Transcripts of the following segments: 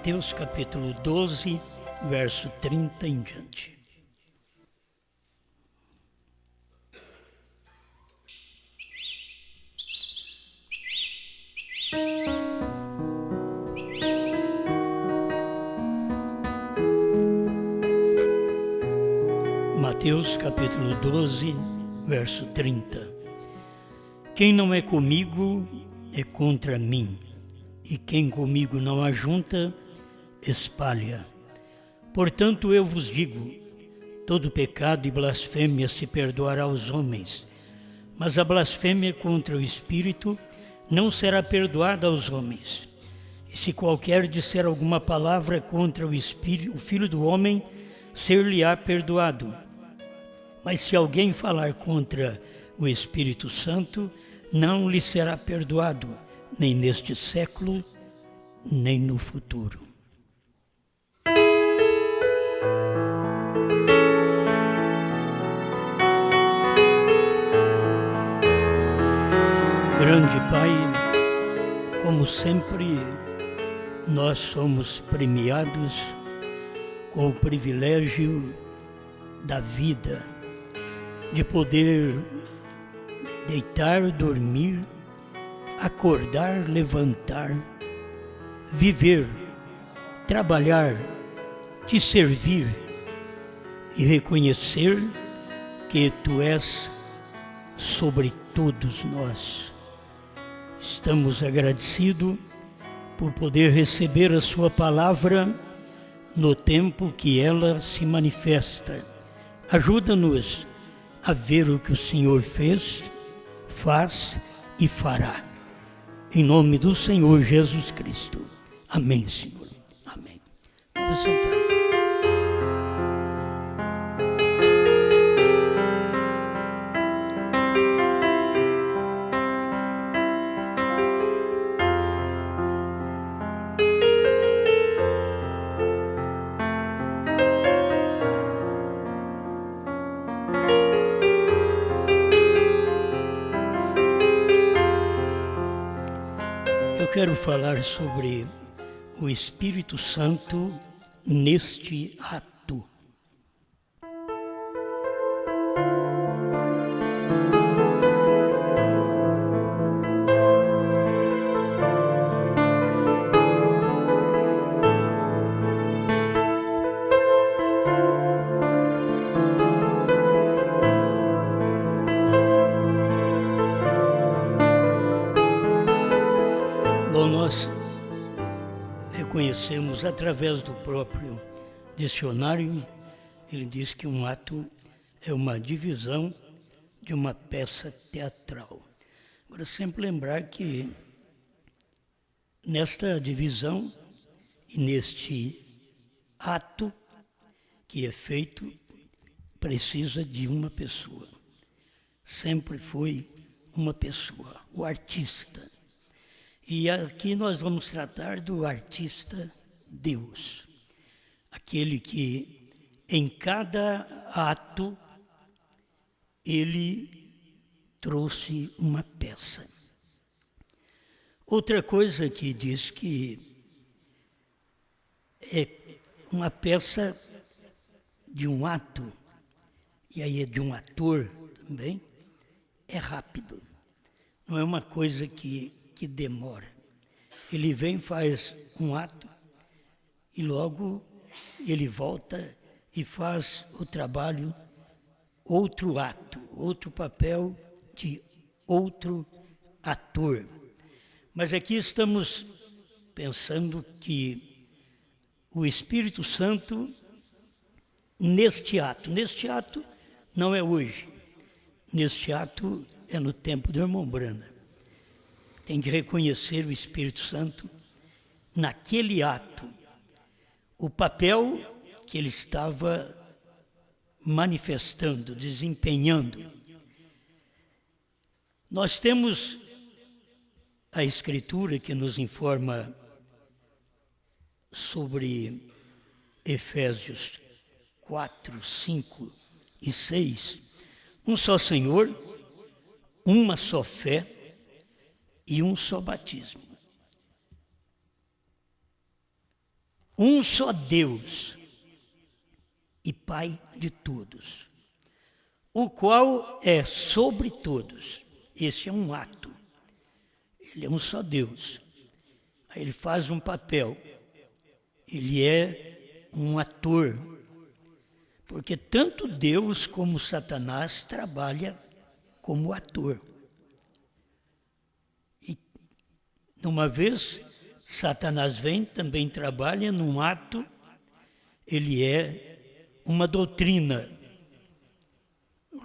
Mateus capítulo 12, verso 30 em diante. Mateus capítulo 12, verso 30. Quem não é comigo é contra mim, e quem comigo não ajunta, espalha. Portanto, eu vos digo, todo pecado e blasfêmia se perdoará aos homens, mas a blasfêmia contra o Espírito não será perdoada aos homens. E se qualquer disser alguma palavra contra o Espírito, o Filho do Homem, ser-lhe-á perdoado. Mas se alguém falar contra o Espírito Santo, não lhe será perdoado, nem neste século, nem no futuro. Grande Pai, como sempre, nós somos premiados com o privilégio da vida, de poder deitar, dormir, acordar, levantar, viver, trabalhar, te servir e reconhecer que Tu és sobre todos nós. Estamos agradecidos por poder receber a Sua palavra no tempo que ela se manifesta. Ajuda-nos a ver o que o Senhor fez, faz e fará. Em nome do Senhor Jesus Cristo. Amém, Senhor. Amém. Pode sentar. Eu quero falar sobre o Espírito Santo neste ato. Bom, nós reconhecemos através do próprio dicionário, ele diz que um ato é uma divisão de uma peça teatral. Agora, sempre lembrar que nesta divisão e neste ato que é feito, precisa de uma pessoa. Sempre foi uma pessoa, o artista. E aqui nós vamos tratar do artista Deus, aquele que em cada ato ele trouxe uma peça. Outra coisa que diz que é uma peça de um ato, e aí é de um ator também, é rápido, não é uma coisa que demora. Ele vem, faz um ato e logo ele volta e faz o trabalho, outro ato, outro papel de outro ator. Mas aqui estamos pensando que o Espírito Santo neste ato não é hoje, neste ato é no tempo do irmão Brana. Tem que reconhecer o Espírito Santo naquele ato, o papel que ele estava manifestando, desempenhando. Nós temos a Escritura que nos informa sobre Efésios 4, 5 e 6, um só Senhor, uma só fé, e um só batismo. um só Deus e Pai de todos, o qual é sobre todos. Esse é um ato. Ele é um só Deus. Aí ele faz um papel. Ele é um ator. Porque tanto Deus como Satanás trabalham como ator. E uma vez Satanás vem, também trabalha num ato, ele é uma doutrina.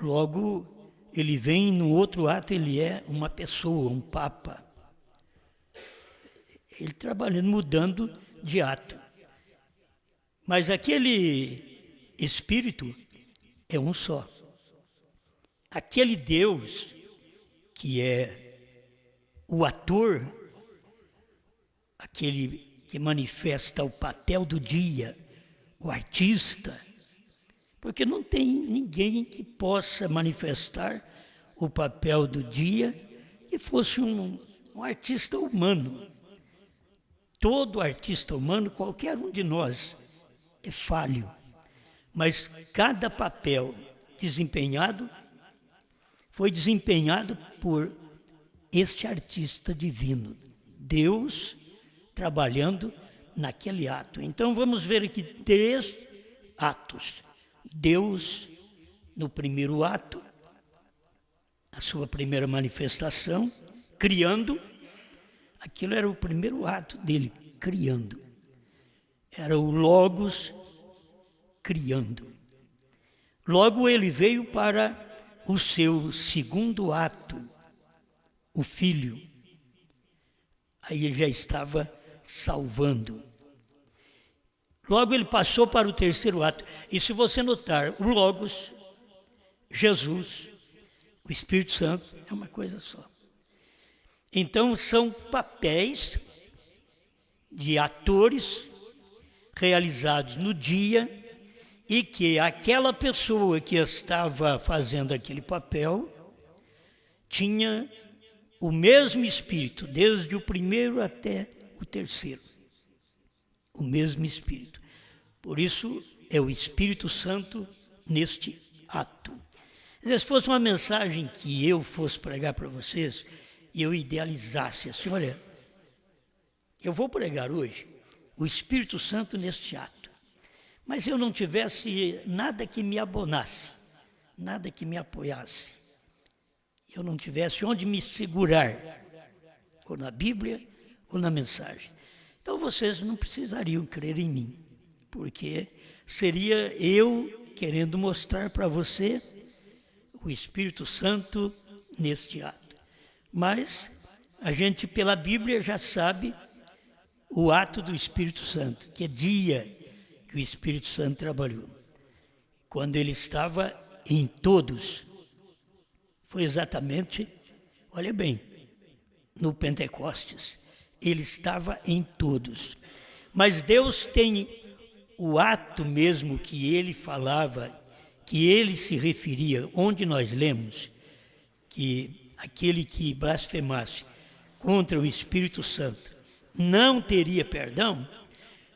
Logo, ele vem no outro ato, ele é uma pessoa, um papa. Ele trabalhando, mudando de ato. Mas aquele Espírito é um só. Aquele Deus que é o ator, aquele que manifesta o papel do dia, o artista, porque não tem ninguém que possa manifestar o papel do dia que fosse um artista humano. Todo artista humano, qualquer um de nós, é falho. Mas cada papel desempenhado foi desempenhado por este artista divino, Deus trabalhando naquele ato. Então vamos ver aqui 3 atos. Deus, no primeiro ato, a sua primeira manifestação, criando. Aquilo era o primeiro ato dele, criando. Era o Logos criando. Logo ele veio para o seu segundo ato, o Filho. Aí ele já estava salvando. Logo ele passou para o terceiro ato. E se você notar, o Logos, Jesus, o Espírito Santo, é uma coisa só. Então são papéis de atores realizados no dia e que aquela pessoa que estava fazendo aquele papel tinha o mesmo Espírito, desde o primeiro até o terceiro. O mesmo Espírito. Por isso é o Espírito Santo neste ato. Se fosse uma mensagem que eu fosse pregar para vocês, e eu idealizasse assim, olha, eu vou pregar hoje o Espírito Santo neste ato, mas eu não tivesse nada que me abonasse, nada que me apoiasse, eu não tivesse onde me segurar, ou na Bíblia ou na mensagem. Então vocês não precisariam crer em mim, porque seria eu querendo mostrar para você o Espírito Santo neste ato. Mas a gente, pela Bíblia, já sabe o ato do Espírito Santo, que é dia que o Espírito Santo trabalhou. Quando ele estava em todos, foi exatamente, olha bem, no Pentecostes, ele estava em todos. Mas Deus tem o ato mesmo que ele falava, que ele se referia, onde nós lemos, que aquele que blasfemasse contra o Espírito Santo não teria perdão,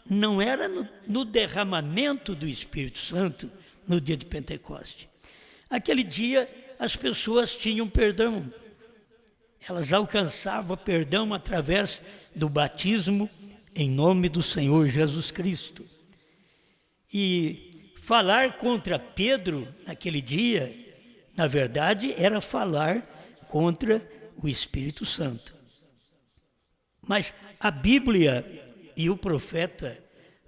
não era no derramamento do Espírito Santo no dia de Pentecoste. Aquele dia as pessoas tinham perdão, elas alcançavam perdão através do batismo em nome do Senhor Jesus Cristo. E falar contra Pedro naquele dia, na verdade, era falar contra o Espírito Santo. Mas a Bíblia e o profeta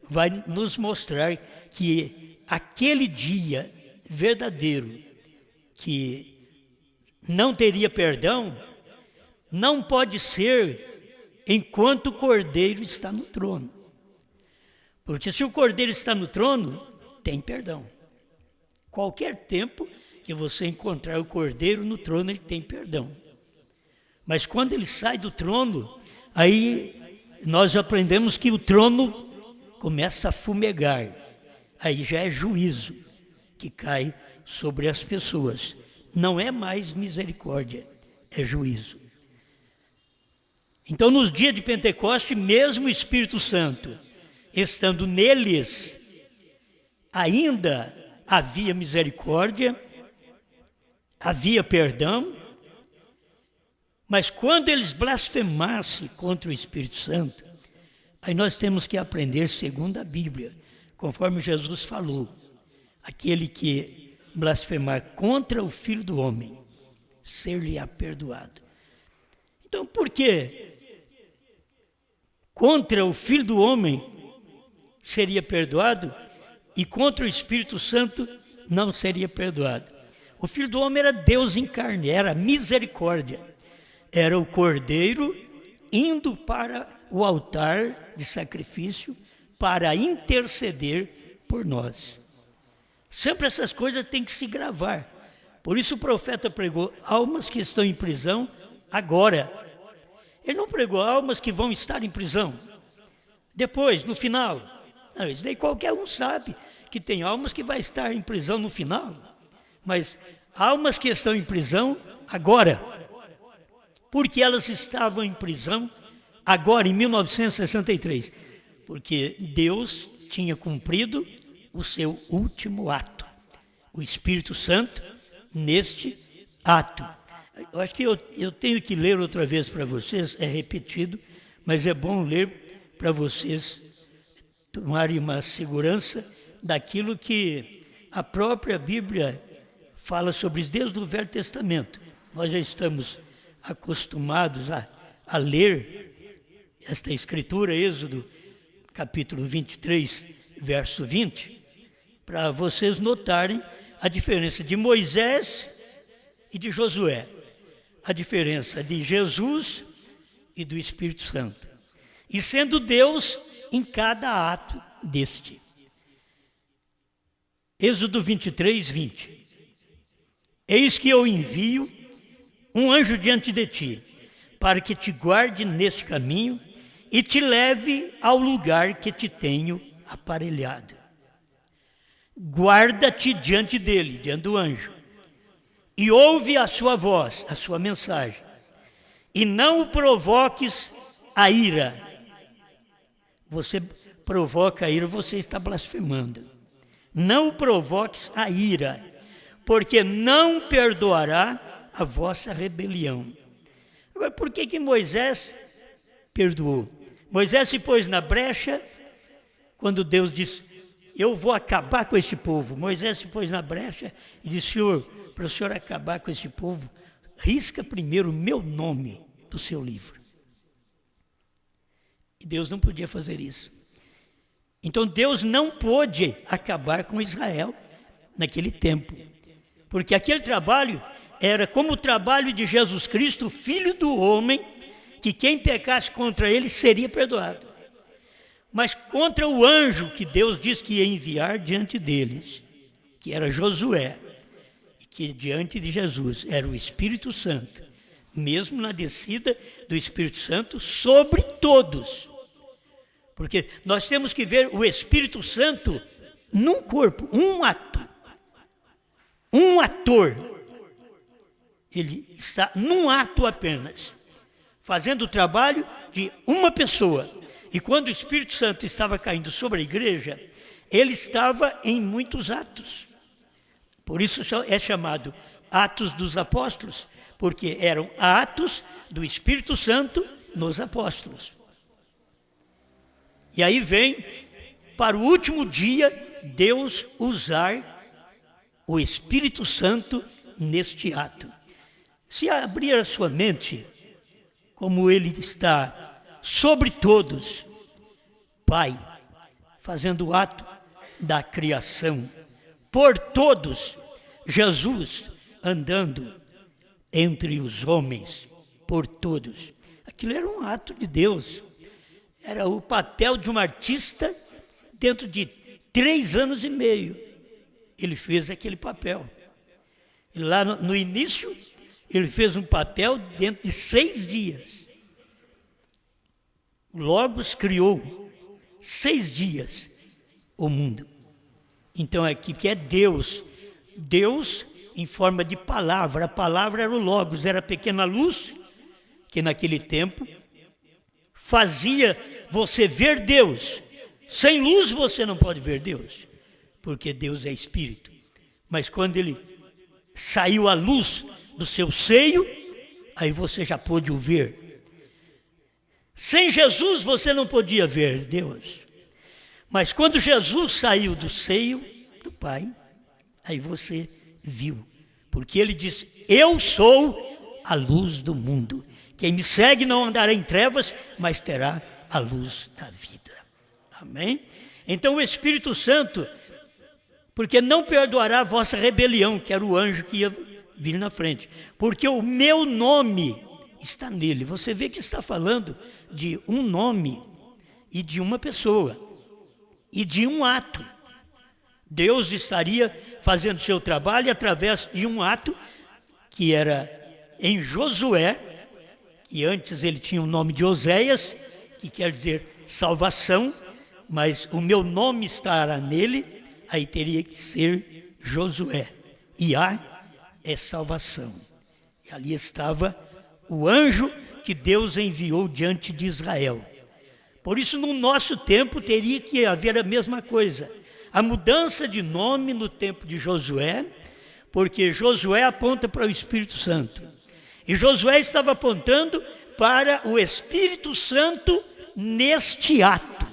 vai nos mostrar que aquele dia verdadeiro que não teria perdão, não pode ser enquanto o Cordeiro está no trono. Porque se o Cordeiro está no trono, tem perdão. Qualquer tempo que você encontrar o Cordeiro no trono, ele tem perdão. Mas quando ele sai do trono, aí nós aprendemos que o trono começa a fumegar. Aí já é juízo que cai sobre as pessoas. Não é mais misericórdia, é juízo. Então, nos dias de Pentecoste, mesmo o Espírito Santo, estando neles, ainda havia misericórdia, havia perdão, mas quando eles blasfemassem contra o Espírito Santo, aí nós temos que aprender segundo a Bíblia, conforme Jesus falou, aquele que blasfemar contra o Filho do Homem, ser-lhe-á perdoado. Então, por que contra o Filho do Homem seria perdoado e contra o Espírito Santo não seria perdoado? O Filho do Homem era Deus em carne, era misericórdia. Era o Cordeiro indo para o altar de sacrifício para interceder por nós. Sempre essas coisas têm que se gravar. Por isso o profeta pregou almas que estão em prisão agora. Ele não pregou almas que vão estar em prisão depois, no final. Não, isso daí qualquer um sabe que tem almas que vai estar em prisão no final. Mas almas que estão em prisão agora. Porque elas estavam em prisão agora, em 1963. Porque Deus tinha cumprido o seu último ato. O Espírito Santo neste ato. Eu acho que eu tenho que ler outra vez para vocês, é repetido, mas é bom ler para vocês tomarem uma segurança daquilo que a própria Bíblia fala sobre isso desde o Velho Testamento. Nós já estamos acostumados a ler esta escritura, Êxodo, capítulo 23, verso 20, para vocês notarem a diferença de Moisés e de Josué, a diferença de Jesus e do Espírito Santo, e sendo Deus em cada ato deste. Êxodo 23, 20. Eis que eu envio um anjo diante de ti, para que te guarde neste caminho e te leve ao lugar que te tenho aparelhado. Guarda-te diante dele, diante do anjo, e ouve a sua voz, a sua mensagem, e não o provoques a ira. Você provoca a ira, você está blasfemando. Não o provoques a ira, porque não perdoará a vossa rebelião. Agora, por que Moisés perdoou? Moisés se pôs na brecha quando Deus disse, eu vou acabar com este povo. Moisés se pôs na brecha e disse, Senhor, para o Senhor acabar com esse povo, risca primeiro o meu nome do seu livro. E Deus não podia fazer isso. Então Deus não pôde acabar com Israel naquele tempo, porque aquele trabalho era como o trabalho de Jesus Cristo, Filho do homem, que quem pecasse contra ele seria perdoado. Mas contra o anjo que Deus disse que ia enviar diante deles, que era Josué, e que diante de Jesus era o Espírito Santo, mesmo na descida do Espírito Santo sobre todos. Porque nós temos que ver o Espírito Santo num corpo, um ato, um ator. Ele está num ato apenas, fazendo o trabalho de uma pessoa. E quando o Espírito Santo estava caindo sobre a igreja, ele estava em muitos atos. Por isso é chamado Atos dos Apóstolos, porque eram atos do Espírito Santo nos apóstolos. E aí vem, para o último dia, Deus usar o Espírito Santo neste ato. Se abrir a sua mente, como ele está sobre todos, Pai, fazendo o ato da criação, por todos, Jesus andando entre os homens, por todos. Aquilo era um ato de Deus, era o papel de um artista dentro de 3 anos e meio. Ele fez aquele papel. E lá no início, ele fez um papel dentro de 6 dias. Logos criou 6 dias o mundo. Então aqui que é Deus. Deus em forma de palavra. A palavra era o Logos, era a pequena luz que naquele tempo fazia você ver Deus. sem luz você não pode ver Deus, porque Deus é espírito. Mas quando ele saiu a luz do seu seio, aí você já pôde o ver. Sem Jesus você não podia ver Deus. Mas quando Jesus saiu do seio do Pai, aí você viu. Porque ele disse: eu sou a luz do mundo. Quem me segue não andará em trevas, mas terá a luz da vida. Amém? Então o Espírito Santo, porque não perdoará a vossa rebelião, que era o anjo que ia vir na frente, porque o meu nome está nele. Você vê que está falando de um nome e de uma pessoa e de um ato. Deus estaria fazendo seu trabalho através de um ato que era em Josué, e antes ele tinha o nome de Oséias, que quer dizer salvação, mas o meu nome estará nele, aí teria que ser Josué. Iá é salvação. E ali estava o anjo que Deus enviou diante de Israel. Por isso, no nosso tempo, teria que haver a mesma coisa. A mudança de nome no tempo de Josué, porque Josué aponta para o Espírito Santo. E Josué estava apontando para o Espírito Santo neste ato.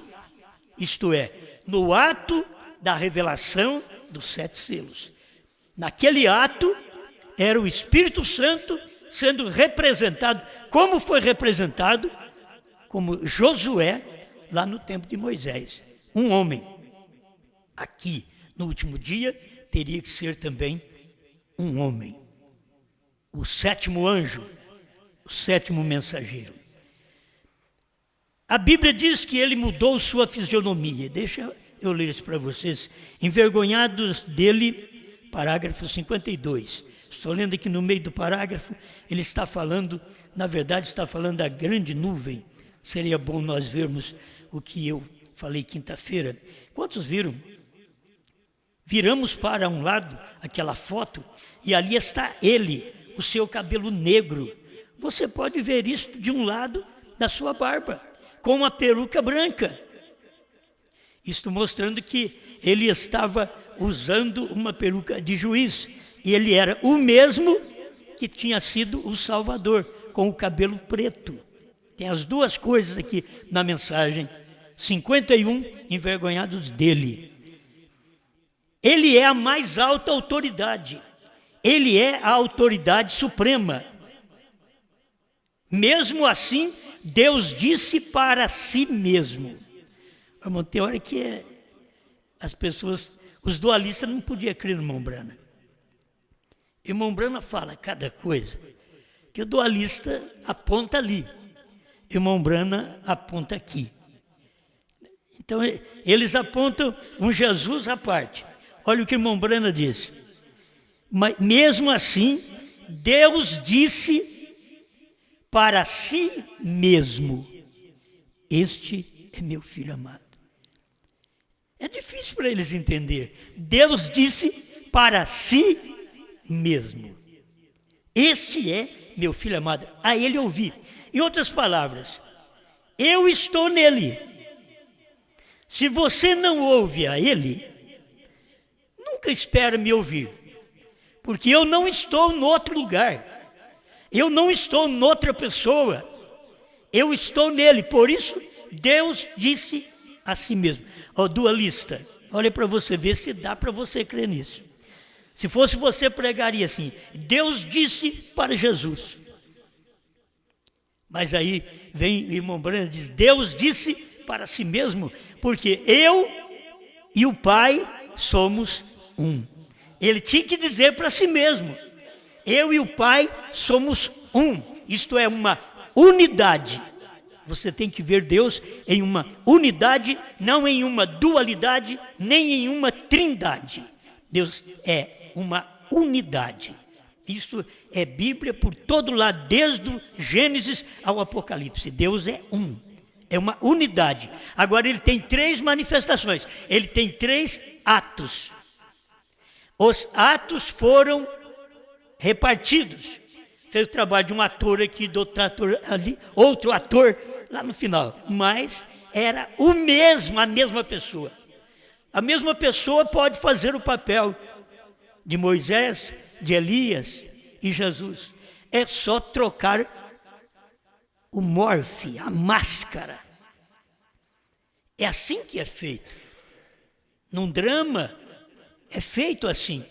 Isto é, no ato da revelação dos 7 selos. Naquele ato, era o Espírito Santo sendo representado, como foi representado, como Josué, lá no tempo de Moisés. Um homem. Aqui, no último dia, teria que ser também um homem. O 7º anjo, o 7º mensageiro. A Bíblia diz que ele mudou sua fisionomia. Deixa eu ler isso para vocês. Envergonhados dele, parágrafo 52. Estou lendo aqui no meio do parágrafo, ele está falando, na verdade está falando da grande nuvem. Seria bom nós vermos o que eu falei quinta-feira. Quantos viram? Viramos para um lado aquela foto e ali está ele, o seu cabelo negro. Você pode ver isso de um lado da sua barba, com uma peruca branca. Isto mostrando que ele estava usando uma peruca de juiz. E ele era o mesmo que tinha sido o Salvador, com o cabelo preto. Tem as duas coisas aqui na mensagem. 51, envergonhados dele. Ele é a mais alta autoridade. Ele é a autoridade suprema. Mesmo assim, Deus disse para si mesmo. Irmão, tem hora que as pessoas, os dualistas não podiam crer no irmão Brana. Irmão Brana fala cada coisa que o dualista aponta ali. Irmão Brana aponta aqui. Então, eles apontam um Jesus à parte. Olha o que o irmão Brana disse. Mas, mesmo assim, Deus disse para si mesmo: este é meu filho amado. É difícil para eles entender. Deus disse para si mesmo: este é meu filho amado. A ele ouvi. Em outras palavras, eu estou nele. Se você não ouve a ele, nunca espera me ouvir, porque eu não estou em outro lugar, eu não estou em outra pessoa, eu estou nele. Por isso Deus disse a si mesmo. Ó, dualista, olha para você ver se dá para você crer nisso. Se fosse você, pregaria assim: Deus disse para Jesus. Mas aí vem o irmão Brana e diz: Deus disse para si mesmo, porque eu e o Pai somos um. Ele tinha que dizer para si mesmo: eu e o Pai somos um. Isto é uma unidade. Você tem que ver Deus em uma unidade, não em uma dualidade, nem em uma trindade. Deus é uma unidade. Isso é Bíblia por todo lado, desde o Gênesis ao Apocalipse. Deus é um, é uma unidade. Agora ele tem 3 manifestações, ele tem 3 atos. Os atos foram repartidos. Fez o trabalho de um ator aqui, do outro ator ali, outro ator lá no final. Mas era o mesmo, a mesma pessoa. A mesma pessoa pode fazer o papel de Moisés, de Elias e Jesus. É só trocar o morfe, a máscara. É assim que é feito. Num drama, é feito assim.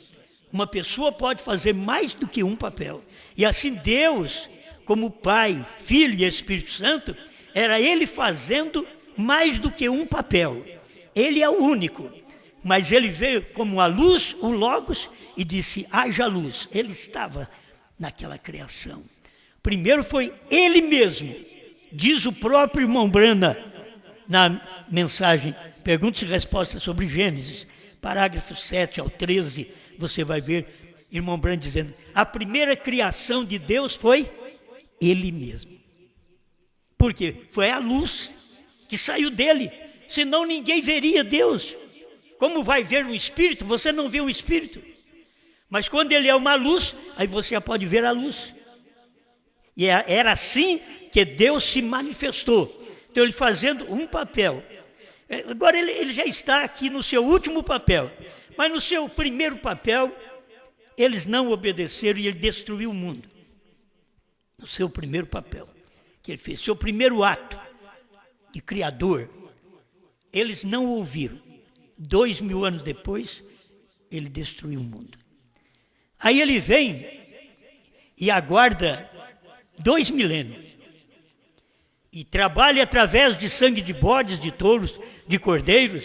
Uma pessoa pode fazer mais do que um papel. E assim Deus, como Pai, Filho e Espírito Santo, era Ele fazendo mais do que um papel. Ele é o único. Mas Ele veio como a luz, o Logos, e disse, haja luz. Ele estava naquela criação. Primeiro foi Ele mesmo. Diz o próprio irmão Brana, na mensagem Perguntas e Respostas sobre Gênesis, parágrafo 7 ao 13, você vai ver irmão Brana dizendo, a primeira criação de Deus foi Ele mesmo. Por quê? Foi a luz que saiu dele, senão ninguém veria Deus. Como vai ver um espírito? Você não vê um espírito. Mas quando ele é uma luz, aí você já pode ver a luz. E era assim que Deus se manifestou. Então ele fazendo um papel. Agora ele já está aqui no seu último papel. Mas no seu primeiro papel, eles não obedeceram e ele destruiu o mundo. No seu primeiro papel, que ele fez, seu primeiro ato de criador, eles não ouviram. 2000 anos depois, ele destruiu o mundo. Aí ele vem e aguarda 2 milênios. E trabalha através de sangue de bodes, de touros, de cordeiros,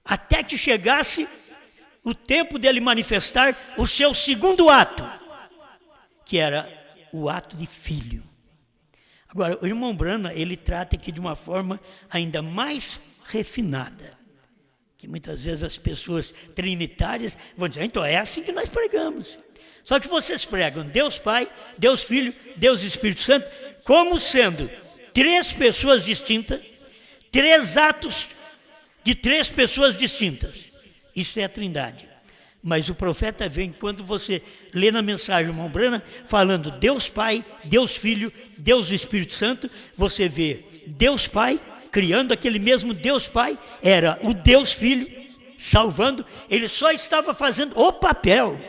até que chegasse o tempo dele manifestar o seu segundo ato, que era o ato de filho. Agora, o irmão Brana, ele trata aqui de uma forma ainda mais refinada, que muitas vezes as pessoas trinitárias vão dizer, então é assim que nós pregamos. Só que vocês pregam Deus Pai, Deus Filho, Deus Espírito Santo, como sendo 3 pessoas distintas, 3 atos de 3 pessoas distintas. Isso é a Trindade. Mas o profeta vem, quando você lê na mensagem, irmão Brana, falando Deus Pai, Deus Filho, Deus Espírito Santo, você vê Deus Pai, criando aquele mesmo Deus Pai, era o Deus Filho, salvando, ele só estava fazendo o papel.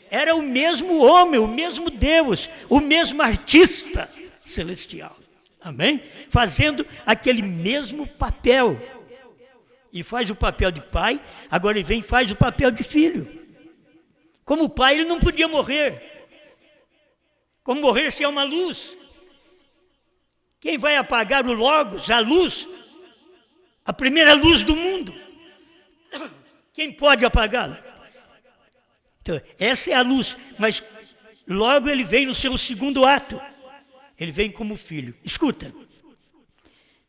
Era o mesmo homem, o mesmo Deus, o mesmo artista celestial. Amém? Fazendo aquele mesmo papel. E faz o papel de pai, agora ele vem e faz o papel de filho. Como pai, ele não podia morrer. Como morrer se é uma luz? Quem vai apagar o Logos, a luz, a primeira luz do mundo? Quem pode apagá-la? Então, essa é a luz, mas logo ele vem no seu segundo ato. Ele vem como filho. Escuta.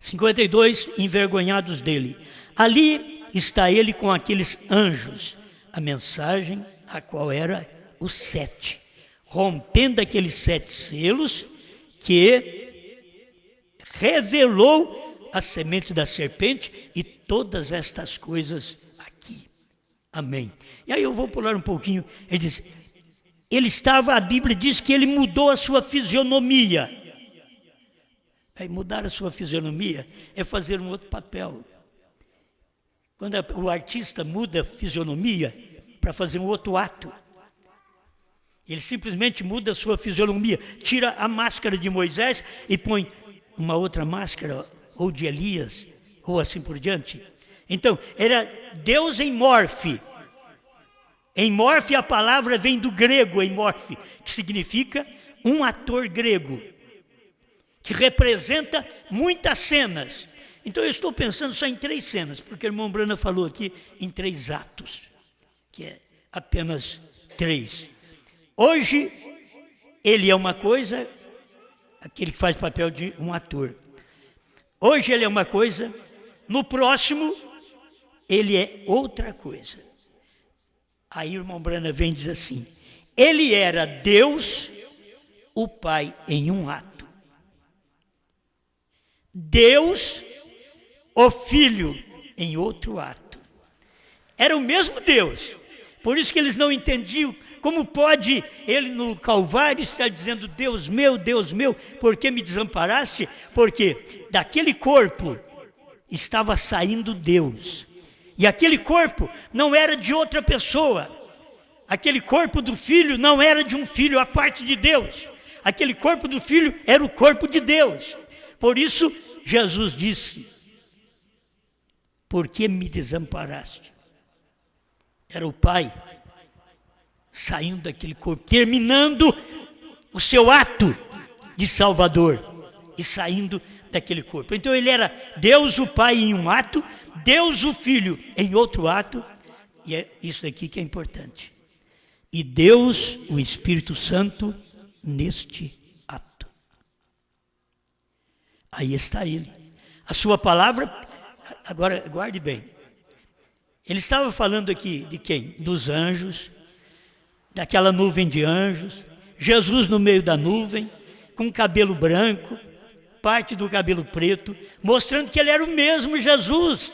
52, envergonhados dele. Ali está ele com aqueles anjos. A mensagem, a qual era o 7. Rompendo aqueles 7 selos que revelou a semente da serpente e todas estas coisas aqui. Amém. E aí eu vou pular um pouquinho. Ele diz, ele estava, a Bíblia diz que ele mudou a sua fisionomia. Aí mudar a sua fisionomia é fazer um outro papel. Quando o artista muda a fisionomia para fazer um outro ato, ele simplesmente muda a sua fisionomia, tira a máscara de Moisés e põe uma outra máscara, ou de Elias, ou assim por diante. Então, era Deus em morfe. Em morfe a palavra vem do grego, em morfe, que significa um ator grego, que representa muitas cenas. Então eu estou pensando só em 3 cenas, porque o irmão Brana falou aqui em 3 atos, que é apenas 3. Hoje, ele é uma coisa, aquele que faz papel de um ator. Hoje ele é uma coisa, no próximo, ele é outra coisa. Aí o irmão Brana vem e diz assim, ele era Deus, o Pai, em um ato. Deus, o Filho, em outro ato. Era o mesmo Deus, Por isso que eles não entendiam como pode ele no Calvário estar dizendo: Deus meu, por que me desamparaste? Porque daquele corpo estava saindo Deus. E aquele corpo não era de outra pessoa. Aquele corpo do filho não era de um filho à parte de Deus. Aquele corpo do filho era o corpo de Deus. Por isso Jesus disse: por que me desamparaste? Era o Pai saindo daquele corpo, terminando o seu ato de Salvador e saindo daquele corpo. Então ele era Deus o Pai em um ato, Deus o Filho em outro ato, e é isso aqui que é importante. E Deus o Espírito Santo neste ato. Aí está ele. A sua palavra, agora guarde bem. Ele estava falando aqui de quem? Dos anjos, daquela nuvem de anjos, Jesus no meio da nuvem, com cabelo branco, parte do cabelo preto, mostrando que ele era o mesmo Jesus,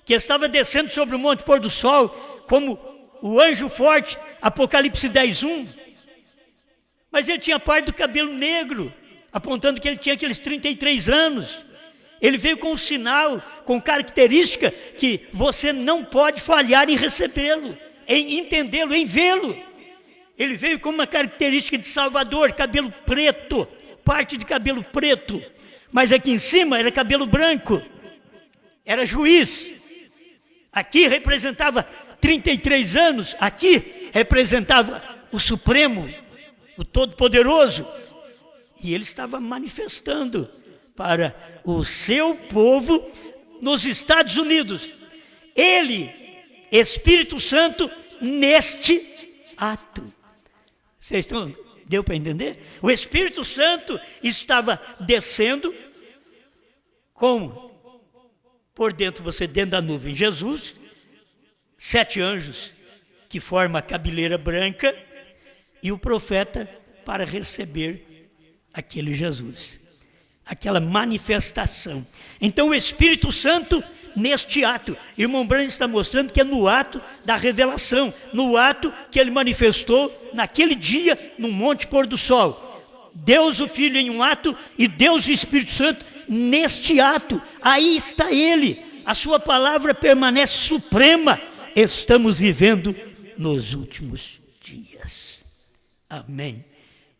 que estava descendo sobre o monte pôr do sol, como o anjo forte, Apocalipse 10:1. Mas ele tinha parte do cabelo negro, apontando que ele tinha aqueles 33 anos. Ele veio com um sinal, com característica que você não pode falhar em recebê-lo, em entendê-lo, em vê-lo. Ele veio com uma característica de Salvador, cabelo preto, parte de cabelo preto, mas aqui em cima era cabelo branco, era juiz. Aqui representava 33 anos, aqui representava o Supremo, o Todo-Poderoso, e ele estava manifestando para o seu povo nos Estados Unidos. Ele, Espírito Santo, neste ato. Vocês estão, deu para entender? O Espírito Santo estava descendo, como? Por dentro, você dentro da nuvem, Jesus, 7 anjos que formam a cabeleira branca e o profeta para receber aquele Jesus, aquela manifestação. Então o Espírito Santo neste ato, irmão Branham está mostrando que é no ato da revelação, no ato que ele manifestou naquele dia no Monte Pôr do Sol. Deus o Filho em um ato e Deus o Espírito Santo neste ato. Aí está ele, a sua palavra permanece suprema. Estamos vivendo nos últimos dias. Amém.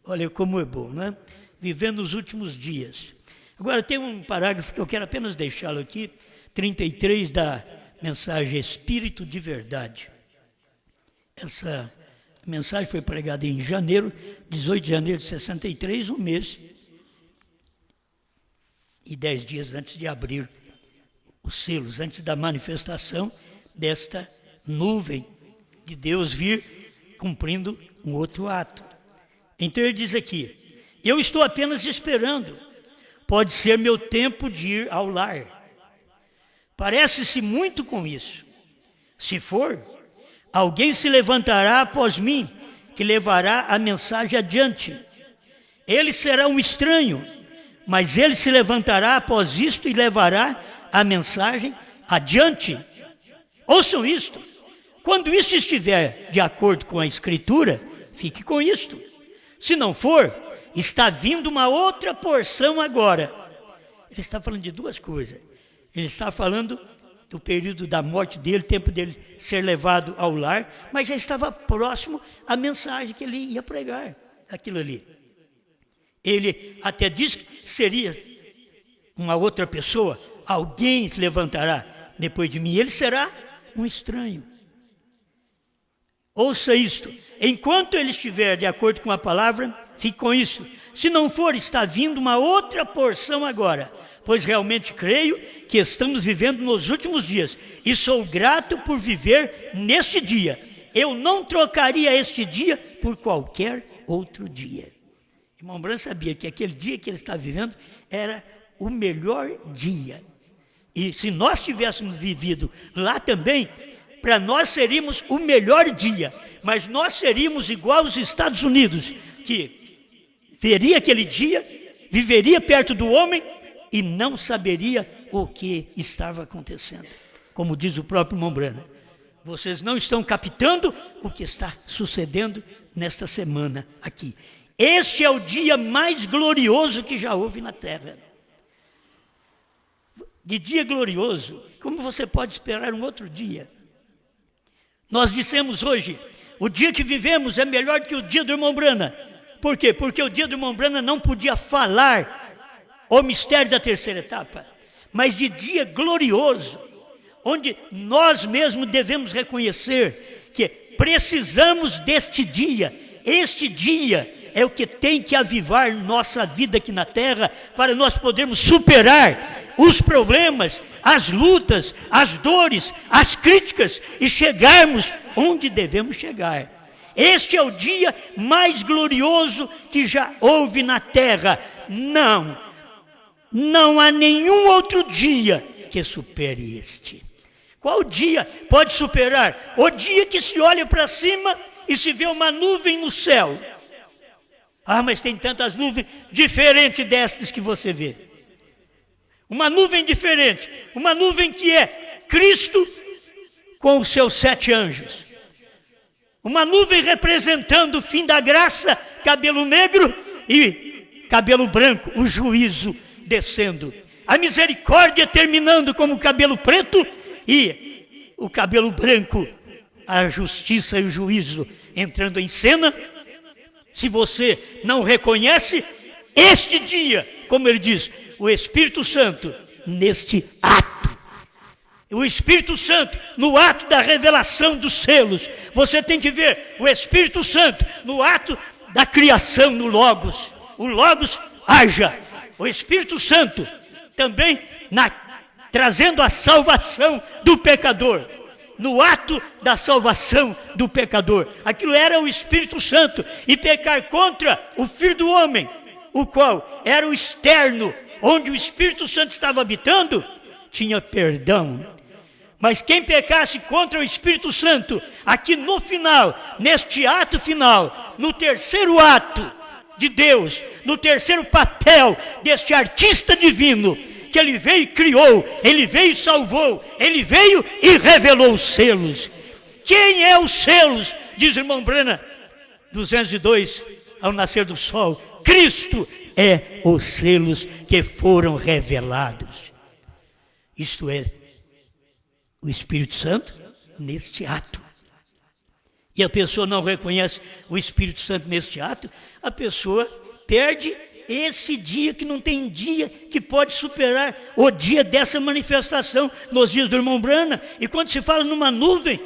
Olha como é bom, não é? Vivendo os últimos dias. Agora tem um parágrafo que eu quero apenas deixá-lo aqui, 33 da mensagem Espírito de Verdade. Essa mensagem foi pregada em janeiro, 18 de janeiro de 63, um mês e 10 dias antes de abrir os selos, antes da manifestação desta nuvem de Deus vir cumprindo um outro ato. Então ele diz aqui: eu estou apenas esperando, pode ser meu tempo de ir ao lar. Parece-se muito com isso. Se for, alguém se levantará após mim, que levará a mensagem adiante. Ele será um estranho, mas ele se levantará após isto e levará a mensagem adiante. Ouçam isto. Quando isso estiver de acordo com a Escritura, fique com isto. Se não for, está vindo uma outra porção agora. Ele está falando de duas coisas. Ele está falando do período da morte dele, tempo dele ser levado ao lar, mas já estava próximo à mensagem que ele ia pregar, aquilo ali. Ele até disse que seria uma outra pessoa, alguém se levantará depois de mim, ele será um estranho. Ouça isto, enquanto ele estiver de acordo com a palavra, fique com isso. Se não for, está vindo uma outra porção agora, pois realmente creio que estamos vivendo nos últimos dias e sou grato por viver neste dia. Eu não trocaria este dia por qualquer outro dia. Irmão Branham sabia que aquele dia que ele está vivendo era o melhor dia. E se nós tivéssemos vivido lá também, para nós seríamos o melhor dia, mas nós seríamos igual aos Estados Unidos, que veria aquele dia, viveria perto do homem e não saberia o que estava acontecendo. Como diz o próprio irmão Branham, Vocês não estão captando o que está sucedendo nesta semana aqui. Este é o dia mais glorioso que já houve na terra. De dia glorioso, como você pode esperar um outro dia? Nós dissemos hoje, o dia que vivemos é melhor do que o dia do irmão Brana. Por quê? Porque o dia do irmão Brana não podia falar o mistério da terceira etapa, mas de dia glorioso, onde nós mesmos devemos reconhecer que precisamos deste dia. Este dia é o que tem que avivar nossa vida aqui na terra, para nós podermos superar os problemas, as lutas, as dores, as críticas e chegarmos onde devemos chegar. Este é o dia mais glorioso que já houve na terra. Não há nenhum outro dia que supere este. Qual dia pode superar? O dia que se olha para cima e se vê uma nuvem no céu. Ah, mas tem tantas nuvens diferentes destas que você vê. Uma nuvem diferente, uma nuvem que é Cristo com os seus 7 anjos. Uma nuvem representando o fim da graça, cabelo negro e cabelo branco, o juízo descendo. A misericórdia terminando como o cabelo preto e o cabelo branco, a justiça e o juízo entrando em cena. Se você não reconhece este dia, como ele diz, o Espírito Santo neste ato. O Espírito Santo no ato da revelação dos selos. Você tem que ver o Espírito Santo no ato da criação no Logos. O Logos haja. O Espírito Santo também trazendo a salvação do pecador. No ato da salvação do pecador. Aquilo era o Espírito Santo. E pecar contra o Filho do Homem, o qual era o externo, onde o Espírito Santo estava habitando, tinha perdão. Mas quem pecasse contra o Espírito Santo, aqui no final, neste ato final, no terceiro ato de Deus, no terceiro papel deste artista divino, que ele veio e criou, ele veio e salvou, ele veio e revelou os selos. Quem é os selos? Diz o irmão Brana, 202, ao nascer do sol. Cristo é os selos que foram revelados. Isto é, o Espírito Santo neste ato. E a pessoa não reconhece o Espírito Santo neste ato, a pessoa perde esse dia, que não tem dia que pode superar o dia dessa manifestação nos dias do irmão Brana. E quando se fala numa nuvem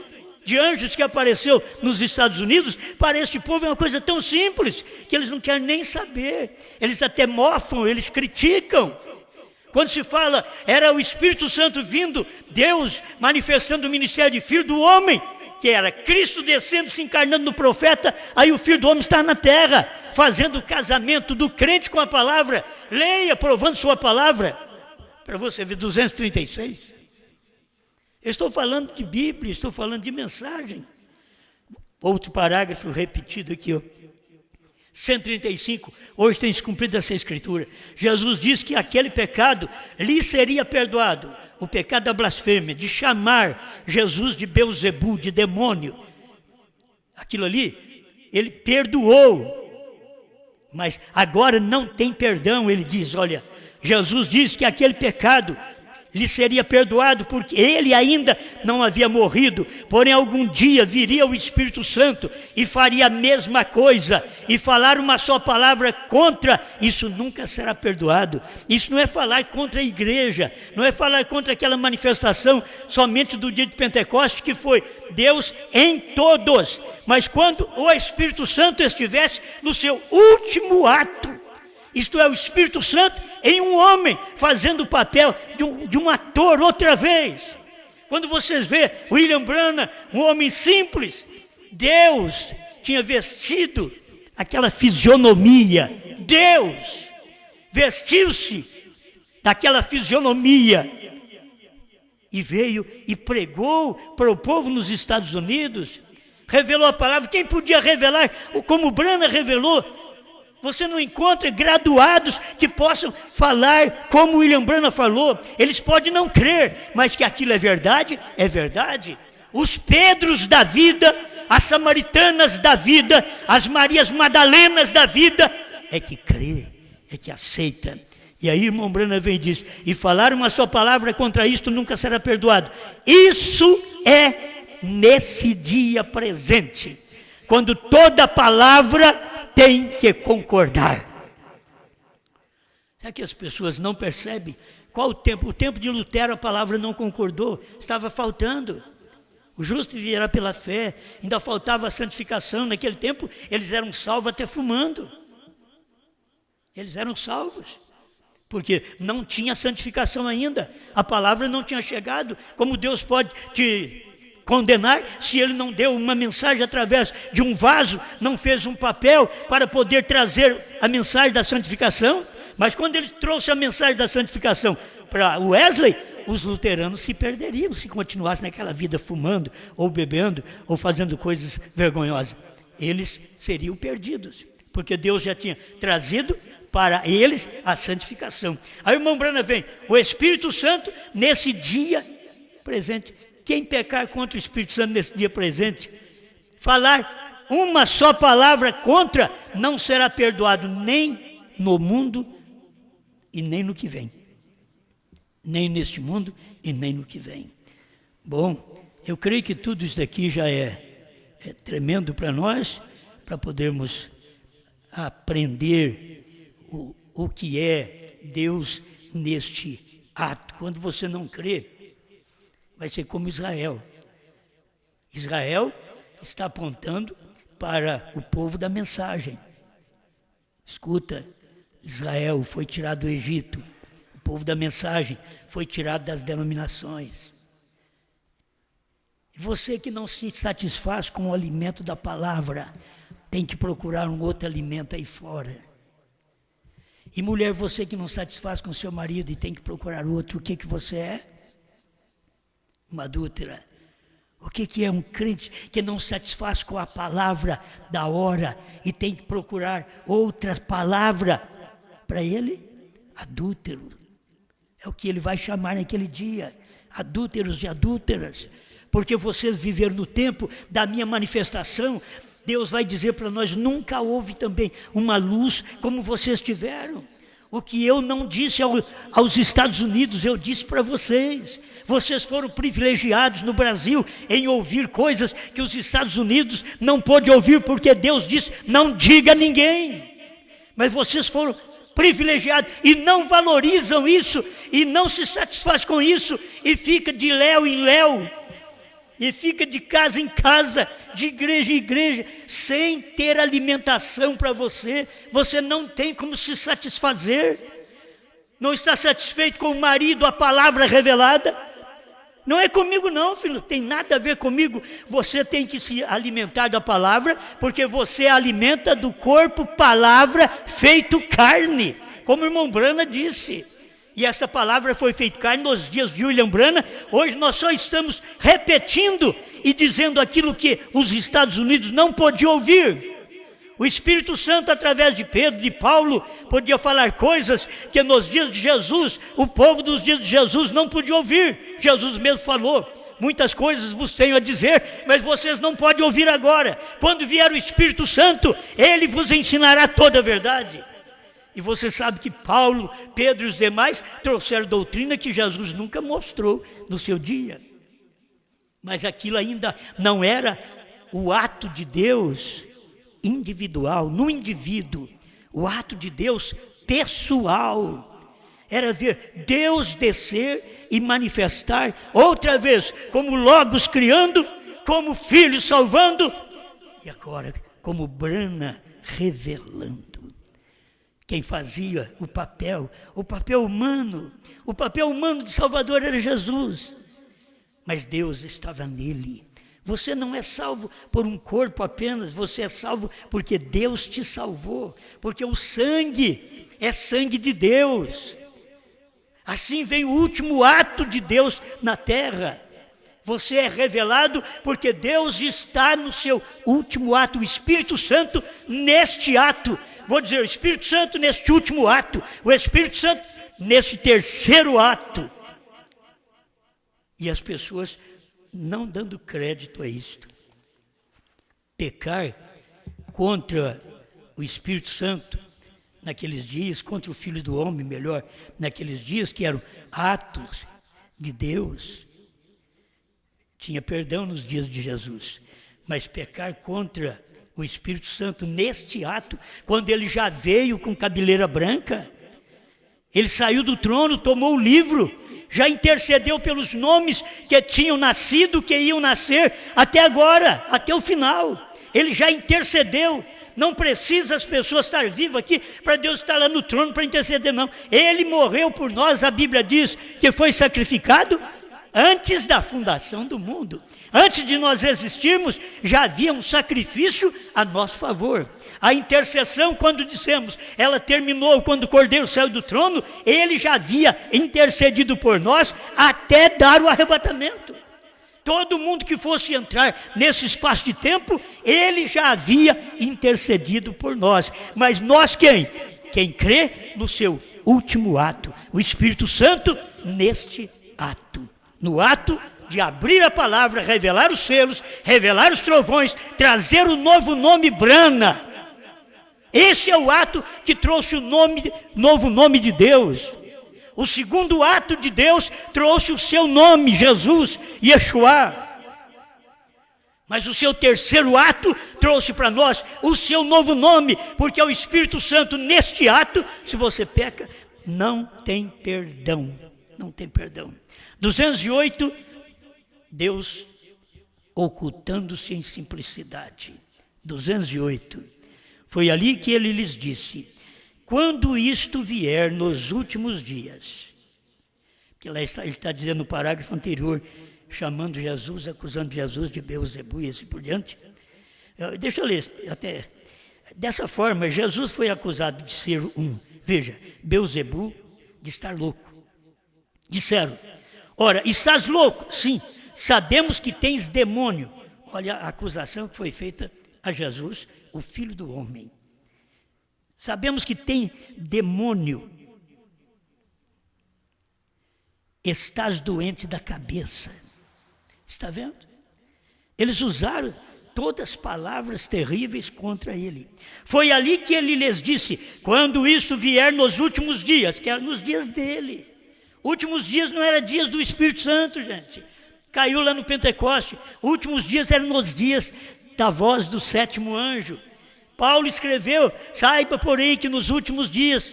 de anjos que apareceu nos Estados Unidos, para este povo é uma coisa tão simples, que eles não querem nem saber. Eles até mofam, eles criticam. Quando se fala, era o Espírito Santo vindo, Deus manifestando o ministério de Filho do Homem, que era Cristo descendo, se encarnando no profeta, aí o Filho do Homem está na terra, fazendo o casamento do crente com a palavra. Leia, provando sua palavra, para você ver, 236. Eu estou falando de Bíblia, estou falando de mensagem. Outro parágrafo repetido aqui, ó. 135, hoje tem se cumprido essa escritura. Jesus disse que aquele pecado lhe seria perdoado. O pecado da blasfêmia, de chamar Jesus de Beelzebul, de demônio. Aquilo ali, ele perdoou. Mas agora não tem perdão, ele diz, olha, Jesus disse que aquele pecado lhe seria perdoado, porque ele ainda não havia morrido, porém algum dia viria o Espírito Santo e faria a mesma coisa, e falar uma só palavra contra, isso nunca será perdoado. Isso não é falar contra a igreja, não é falar contra aquela manifestação somente do dia de Pentecostes, que foi Deus em todos, mas quando o Espírito Santo estivesse no seu último ato, isto é, o Espírito Santo em um homem, fazendo o papel de um ator outra vez. Quando vocês vê William Branham, um homem simples, Deus tinha vestido aquela fisionomia. Deus vestiu-se daquela fisionomia e veio e pregou para o povo nos Estados Unidos, revelou a palavra. Quem podia revelar como Branham revelou? Você não encontra graduados que possam falar como William Branham falou. Eles podem não crer, mas que aquilo é verdade, é verdade. os Pedros da vida, as samaritanas da vida, as Marias Madalenas da vida, é que crê, é que aceita. E aí, irmão Branham vem e diz: e falar uma só palavra contra isto nunca será perdoado. Isso é nesse dia presente, quando toda palavra tem que concordar. Será que as pessoas não percebem qual o tempo? O tempo de Lutero a palavra não concordou, estava faltando. O justo viverá pela fé, ainda faltava a santificação. Naquele tempo eles eram salvos até fumando. Eles eram salvos, porque não tinha santificação ainda. A palavra não tinha chegado. Como Deus pode te condenar se Ele não deu uma mensagem através de um vaso, não fez um papel para poder trazer a mensagem da santificação? Mas quando Ele trouxe a mensagem da santificação para Wesley, os luteranos se perderiam se continuassem naquela vida fumando, ou bebendo, ou fazendo coisas vergonhosas. Eles seriam perdidos, porque Deus já tinha trazido para eles a santificação. Aí o irmão Branham vem: o Espírito Santo nesse dia presente. Quem pecar contra o Espírito Santo nesse dia presente, falar uma só palavra contra, não será perdoado nem no mundo e nem no que vem. Nem neste mundo e nem no que vem. Bom, eu creio que tudo isso daqui já é tremendo para nós, para podermos aprender o que é Deus neste ato. Quando você não crê, vai ser como Israel. Israel está apontando para o povo da mensagem. Escuta, Israel foi tirado do Egito, o povo da mensagem foi tirado das denominações. E você que não se satisfaz com o alimento da palavra, tem que procurar um outro alimento aí fora. E mulher, você que não satisfaz com seu marido e tem que procurar outro, o que você é? Uma adúltera. O que é um crente que não satisfaz com a palavra da hora e tem que procurar outra palavra para ele? Adúltero. É o que ele vai chamar naquele dia, adúlteros e adúlteras, porque vocês viveram no tempo da minha manifestação. Deus vai dizer para nós: nunca houve também uma luz como vocês tiveram. O que eu não disse aos Estados Unidos, eu disse para vocês. Vocês foram privilegiados no Brasil em ouvir coisas que os Estados Unidos não pôde ouvir, porque Deus disse: não diga a ninguém. Mas vocês foram privilegiados e não valorizam isso, e não se satisfaz com isso, e fica de léu em léu, e fica de casa em casa, de igreja em igreja, sem ter alimentação para você. Você não tem como se satisfazer. Não está satisfeito com o marido, a palavra revelada? Não é comigo não, filho, tem nada a ver comigo. Você tem que se alimentar da palavra, porque você alimenta do corpo palavra feito carne, como o irmão Branham disse. E essa palavra foi feita carne nos dias de William Branham. Hoje nós só estamos repetindo e dizendo aquilo que os Estados Unidos não podiam ouvir. O Espírito Santo, através de Pedro, de Paulo, podia falar coisas que nos dias de Jesus, o povo dos dias de Jesus não podia ouvir. Jesus mesmo falou: muitas coisas vos tenho a dizer, mas vocês não podem ouvir agora. Quando vier o Espírito Santo, Ele vos ensinará toda a verdade. E você sabe que Paulo, Pedro e os demais trouxeram doutrina que Jesus nunca mostrou no seu dia. Mas aquilo ainda não era o ato de Deus individual, no indivíduo. O ato de Deus pessoal era ver Deus descer e manifestar outra vez, como Logos criando, como Filho salvando, e agora como Branham revelando. Quem fazia o papel humano de Salvador era Jesus, mas Deus estava nele. Você não é salvo por um corpo apenas, você é salvo porque Deus te salvou, porque o sangue é sangue de Deus. Assim vem o último ato de Deus na terra. Você é revelado porque Deus está no seu último ato, o Espírito Santo neste ato. Vou dizer, o Espírito Santo neste último ato, o Espírito Santo nesse terceiro ato. E as pessoas não dando crédito a isto. Pecar contra o Espírito Santo naqueles dias, contra o Filho do Homem, melhor, naqueles dias que eram atos de Deus. Tinha perdão nos dias de Jesus, mas pecar contra o Espírito Santo neste ato, quando ele já veio com cabeleira branca, ele saiu do trono, tomou o livro, já intercedeu pelos nomes que tinham nascido, que iam nascer, até agora, até o final. Ele já intercedeu. Não precisa as pessoas estar vivas aqui para Deus estar lá no trono para interceder, não. Ele morreu por nós, a Bíblia diz que foi sacrificado antes da fundação do mundo. Antes de nós existirmos, já havia um sacrifício a nosso favor. A intercessão, quando dissemos, ela terminou quando o Cordeiro saiu do trono, ele já havia intercedido por nós até dar o arrebatamento. Todo mundo que fosse entrar nesse espaço de tempo, ele já havia intercedido por nós. Mas nós quem? Quem crê no seu último ato, o Espírito Santo neste ato. No ato de abrir a palavra, revelar os selos, revelar os trovões, trazer o novo nome Brana. Esse é o ato que trouxe o novo nome de Deus. O segundo ato de Deus trouxe o seu nome, Jesus, Yeshua. Mas o seu terceiro ato trouxe para nós o seu novo nome, porque é o Espírito Santo neste ato, se você peca, não tem perdão. Não tem perdão. 208, Deus ocultando-se em simplicidade. 208, foi ali que ele lhes disse: quando isto vier nos últimos dias, que lá ele está dizendo no parágrafo anterior, chamando Jesus, acusando Jesus de Beelzebul e assim por diante. Deixa eu ler até. Dessa forma, Jesus foi acusado de ser veja, Beelzebul, de estar louco. Disseram: ora, estás louco? Sim, sabemos que tens demônio. Olha a acusação que foi feita a Jesus, o Filho do Homem. Sabemos que tem demônio. Estás doente da cabeça. Está vendo? Eles usaram todas as palavras terríveis contra ele. Foi ali que ele lhes disse: quando isto vier nos últimos dias, que era nos dias dele. Últimos dias não era dias do Espírito Santo, gente. Caiu lá no Pentecoste. Últimos dias eram nos dias da voz do sétimo anjo. Paulo escreveu: saiba, porém, que nos últimos dias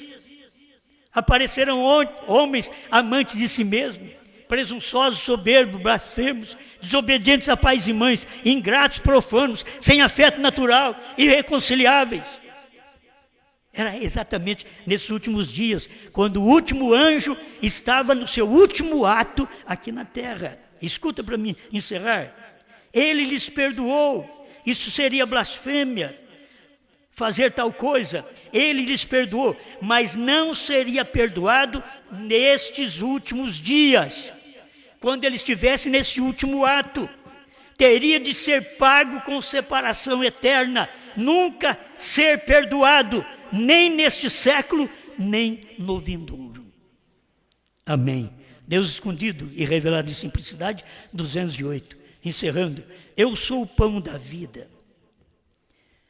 apareceram homens amantes de si mesmos, presunçosos, soberbos, blasfemos, desobedientes a pais e mães, ingratos, profanos, sem afeto natural, irreconciliáveis. Era exatamente nesses últimos dias, quando o último anjo estava no seu último ato aqui na terra. Escuta para mim encerrar. Ele lhes perdoou. Isso seria blasfêmia, fazer tal coisa. Ele lhes perdoou, mas não seria perdoado nestes últimos dias. Quando ele estivesse nesse último ato, teria de ser pago com separação eterna, nunca ser perdoado, nem neste século, nem no vindouro. Amém. Deus escondido e revelado em simplicidade, 208. Encerrando: eu sou o pão da vida.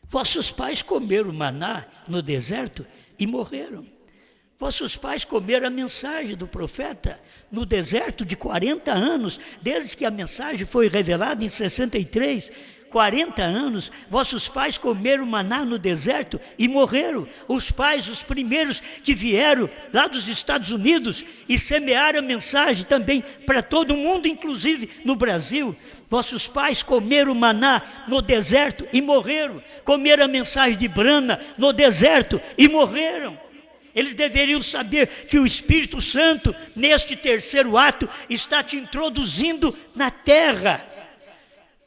Vossos pais comeram maná no deserto e morreram. Vossos pais comeram a mensagem do profeta no deserto de 40 anos, desde que a mensagem foi revelada em 63, 40 anos, vossos pais comeram maná no deserto e morreram. Os pais, os primeiros que vieram lá dos Estados Unidos e semearam a mensagem também para todo mundo, inclusive no Brasil. Vossos pais comeram maná no deserto e morreram. Comeram a mensagem de Brana no deserto e morreram. Eles deveriam saber que o Espírito Santo, neste terceiro ato, está te introduzindo na terra.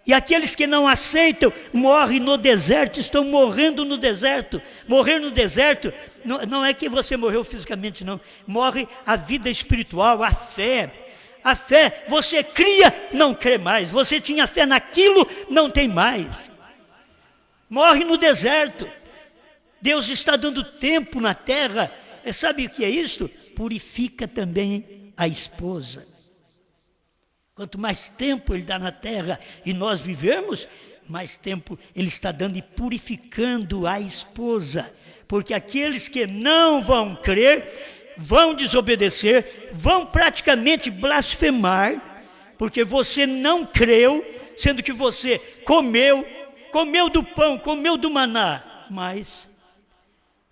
E aqueles que não aceitam, morrem no deserto, estão morrendo no deserto. Morrer no deserto não é que você morreu fisicamente, não. Morre a vida espiritual, a fé. A fé, você cria, não crê mais. Você tinha fé naquilo, não tem mais. Morre no deserto. Deus está dando tempo na terra. Sabe o que é isto? Purifica também a esposa. Quanto mais tempo Ele dá na terra e nós vivemos, mais tempo Ele está dando e purificando a esposa. Porque aqueles que não vão crer, vão desobedecer, vão praticamente blasfemar, porque você não creu, sendo que você comeu do pão, comeu do maná, mas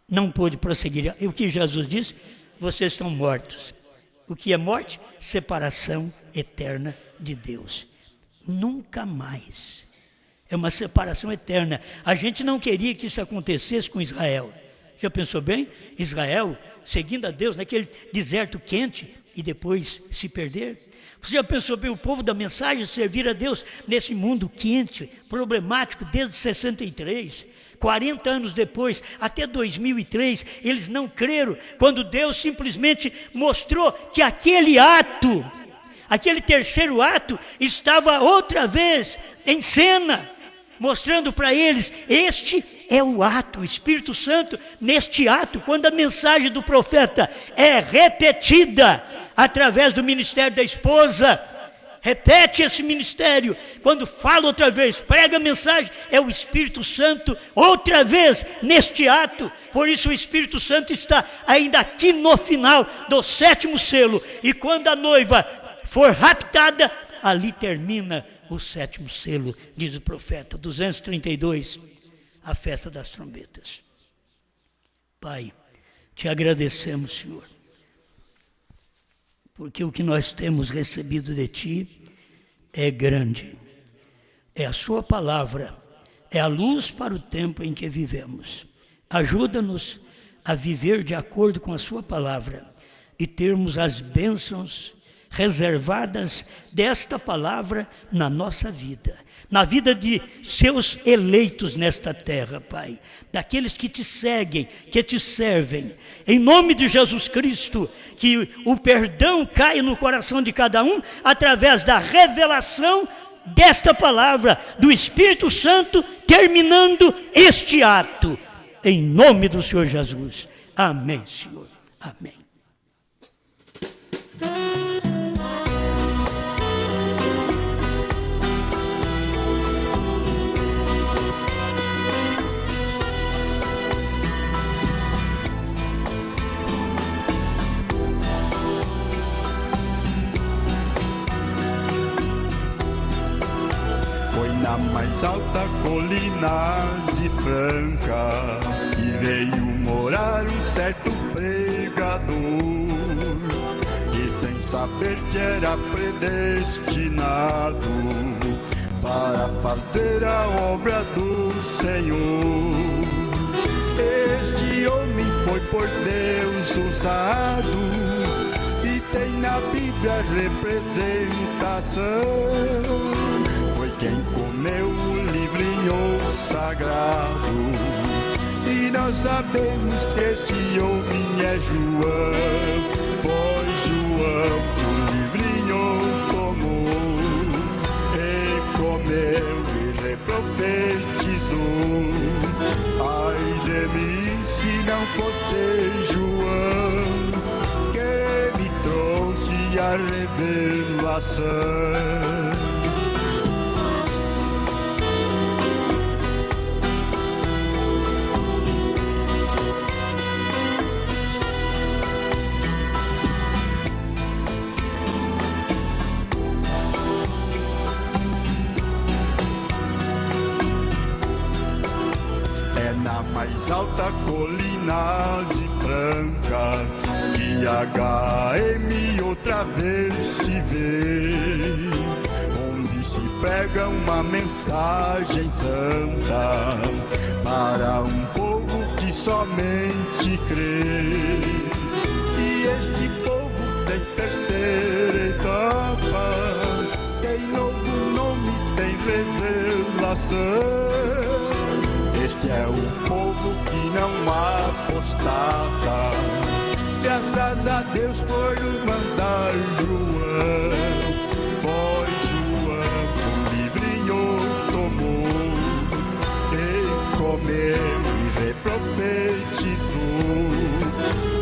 não pôde prosseguir. E o que Jesus disse? Vocês estão mortos. O que é morte? Separação eterna de Deus. Nunca mais. É uma separação eterna. A gente não queria que isso acontecesse com Israel. Já pensou bem? Israel, seguindo a Deus naquele deserto quente e depois se perder. Você já pensou bem o povo da mensagem servir a Deus nesse mundo quente, problemático desde 63? 40 anos depois, até 2003, eles não creram quando Deus simplesmente mostrou que aquele ato, aquele terceiro ato, estava outra vez em cena, mostrando para eles, este é o ato, o Espírito Santo, neste ato, quando a mensagem do profeta é repetida através do ministério da esposa, repete esse ministério, quando fala outra vez, prega a mensagem, é o Espírito Santo, outra vez, neste ato. Por isso o Espírito Santo está ainda aqui no final do 7º selo, e quando a noiva for raptada, ali termina o 7º selo, diz o profeta, 232, a festa das trombetas. Pai, te agradecemos, Senhor, porque o que nós temos recebido de Ti é grande. É a Sua palavra, é a luz para o tempo em que vivemos. Ajuda-nos a viver de acordo com a Sua palavra e termos as bênçãos reservadas desta palavra na nossa vida, na vida de Seus eleitos nesta terra, Pai, daqueles que Te seguem, que Te servem. Em nome de Jesus Cristo, que o perdão caia no coração de cada um através da revelação desta palavra, do Espírito Santo, terminando este ato. Em nome do Senhor Jesus. Amém, Senhor. Amém. Na mais alta colina de Franca, e veio morar um certo pregador, e sem saber que era predestinado para fazer a obra do Senhor. Este homem foi por Deus usado, e tem na Bíblia representação. Quem comeu o livrinho sagrado, e nós sabemos que esse homem é João, pois João o livrinho tomou, e comeu e reprofetizou. Ai de mim se não fosse João, que me trouxe a revelação. Mais alta colina de Franca, que HM outra vez se vê, onde se prega uma mensagem santa para um povo que somente crê. E este povo tem terceira etapa, tem novo nome, tem revelação. Este é o povo que não apostata, graças a Deus por nos mandar João, pois João o livrinho tomou, e comeu e reprofetizou.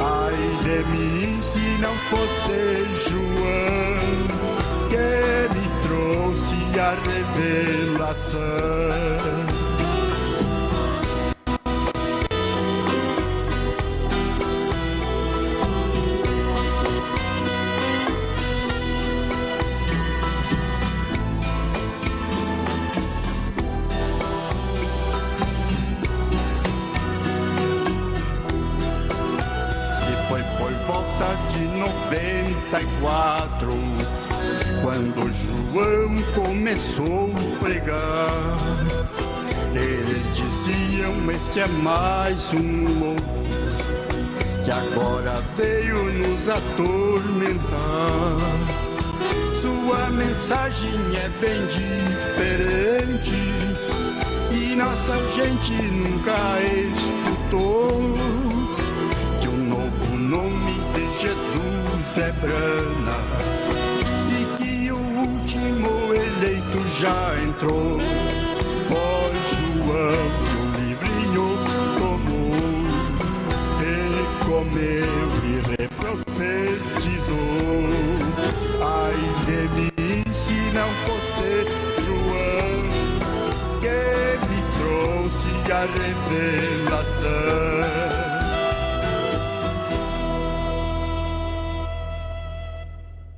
Ai de mim se não fosse João, que me a revelação. De 94, quando João começou a pregar, eles diziam: este é mais um louco que agora veio nos atormentar. Sua mensagem é bem diferente e nossa gente nunca escutou. Que o novo nome de Jesus é Brana e que o último eleito já entrou. Pois João o livrinho tomou e comeu e reprofetizou. Ai de mim se não fosse João que me trouxe a revelação.